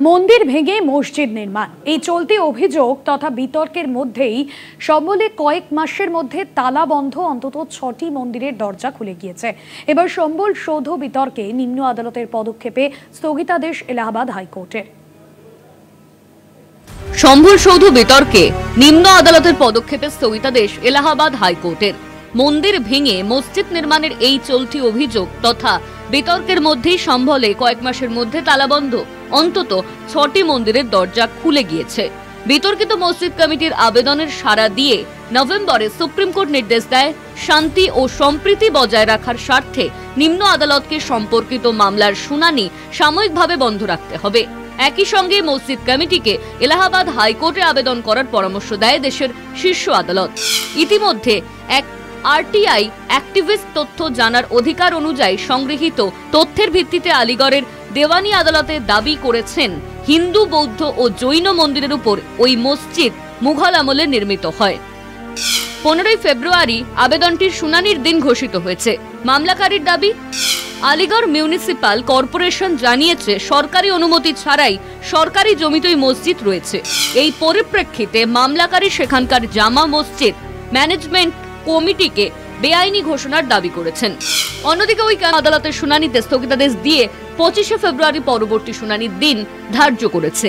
মন্দির ভেঙে মসজিদ নির্মাণ এই চলতি অভিযোগ তথা বিতর্কের মধ্যেই সম্বলে কয়েক মাসের মধ্যে তালা বন্ধ অন্তত ৬টি মন্দিরের দরজা খুলে গিয়েছে। এবার সম্বল সৌধ বিতর্কে নিম্ন আদালতের পদক্ষেপে স্থগিতাদেশ এলাহাবাদ হাইকোর্টের। সম্বল সৌধ বিতর্কে নিম্ন আদালতের পদক্ষেপে স্থগিতাদেশ এলাহাবাদ হাইকোর্টের। মন্দির ভেঙে মসজিদ নির্মাণের এই চলতি অভিযোগ তথা বিতর্কের মধ্যেই সম্বলে কয়েক মাসের মধ্যে তালাবন্ধ অন্তত ৬টি মন্দিরের দরজা খুলে গিয়েছে। বিতর্কিত মসজিদ কমিটির আবেদনের সাড়া দিয়ে নভেম্বরে সুপ্রিম কোর্ট নির্দেশ দেয় শান্তি ও সম্প্রীতি বজায় রাখার স্বার্থে নিম্ন আদালতকে সম্পর্কিত মামলার শুনানি সাময়িকভাবে বন্ধ রাখতে হবে। একই সঙ্গে মসজিদ কমিটিকে এলাহাবাদ হাইকোর্টে আবেদন করার পরামর্শ দেয় দেশের শীর্ষ আদালত। ইতিমধ্যে এক আরটিআই অ্যাক্টিভিস্ট তথ্য জানার অধিকার অনুযায়ী সংগৃহীত তথ্যের ভিত্তিতে আলিগড়ের দেওয়ানি আদালতে দাবি করেছেন হিন্দু, বৌদ্ধ ও জৈন মন্দিরের উপর ওই মসজিদ মুঘল আমলে নির্মিত হয়। 15 ফেব্রুয়ারি আবেদনটির শুনানির দিন ঘোষিত হয়েছে। মামলাকারীর দাবি, আলিগড় মিউনিসিপাল কর্পোরেশন জানিয়েছে সরকারি অনুমতি ছাড়াই সরকারি জমিতেই মসজিদ রয়েছে। এই পরিপ্রেক্ষিতে মামলাকারী সেখানকার জামা মসজিদ ম্যানেজমেন্ট কমিটিকে বেআইনি ঘোষণার দাবি করেছেন। অন্যদিকে ওই আদালতের শুনানিতে স্থগিতাদেশ দিয়ে 25 ফেব্রুয়ারি পরবর্তী শুনানির দিন ধার্য করেছে।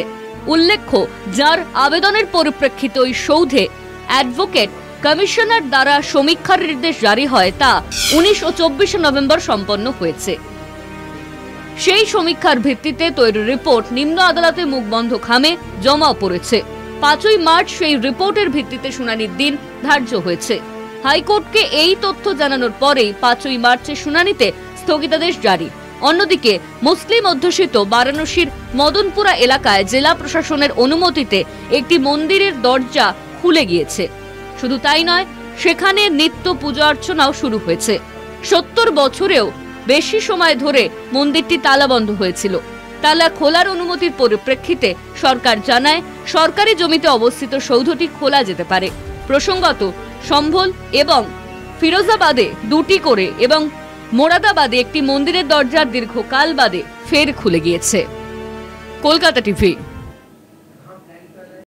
উল্লেখ্য, যার আবেদনের পরিপ্রেক্ষিতে ওই সৌধে অ্যাডভোকেট কমিশনার দ্বারা সমীক্ষার নির্দেশ জারি হয় তা 19 ও 24 নভেম্বর সম্পন্ন হয়েছে। সেই সমীক্ষার ভিত্তিতে তৈরি রিপোর্ট নিম্ন আদালতে মুখবন্ধ খামে জমা পড়েছে। 5 মার্চ সেই রিপোর্টের ভিত্তিতে শুনানির দিন ধার্য হয়েছে। হাইকোর্টকে এই তথ্য জানানোর পরেই 5 মার্চের শুনানিতে স্থগিতাদেশ জারি। অন্যদিকে মুসলিম অধ্যুষিত বারাণসীর মদনপুরা এলাকায় জেলা প্রশাসনের অনুমতিতে একটি মন্দিরের দরজা খুলে গিয়েছে। শুধু তাই নয়, সেখানে নিত্য পূজা অর্চনাও শুরু হয়েছে। 70 বছরেও বেশি সময় ধরে মন্দিরটি তালাবন্ধ হয়েছিল। তালা খোলার অনুমতির পরিপ্রেক্ষিতে সরকার জানায় সরকারি জমিতে অবস্থিত সৌধটি খোলা যেতে পারে। প্রসঙ্গত, সম্বল এবং ফিরোজাবাদে 2টি করে এবং মোরাদাবাদে একটি মন্দিরের দরজা দীর্ঘকাল বাদে ফের খুলে গিয়েছে। কলকাতা টিভি।